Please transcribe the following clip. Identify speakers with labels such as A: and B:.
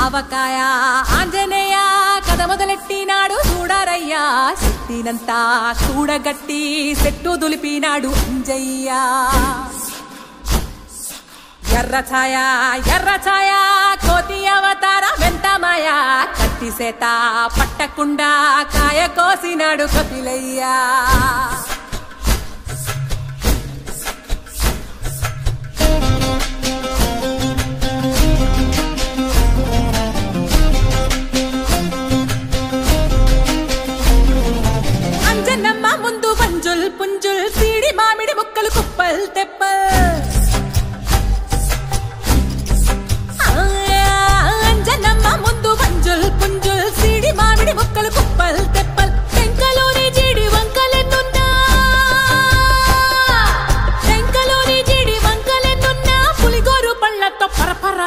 A: ఆవకాయ ఆంజనేయ కథ మొదలెట్టినాడు చూడారయ్యా శక్తినంతా చూడగట్టి చెట్టు దులిపినాడు అంజయ్య ఎర్ర ఛాయ కోతి అవతార వెంటమాయ కత్తి సేత పట్టకుండా కాయ కోసినాడు కపిలయ్యా అంజనమ్మ ముందు పంజుల్ పుంజుల్ సీడి మామిడి ముక్కలు కుప్పల్ తెప్పల్ అంజనమ్మ ముందు పంజుల్ పుంజుల్ సీడి మామిడి ముక్కలు కుప్పల్ తెప్పల్ టెంకలోని జీడి వంకలెన్నున్నా పులిగోరు పళ్ళతో పరపర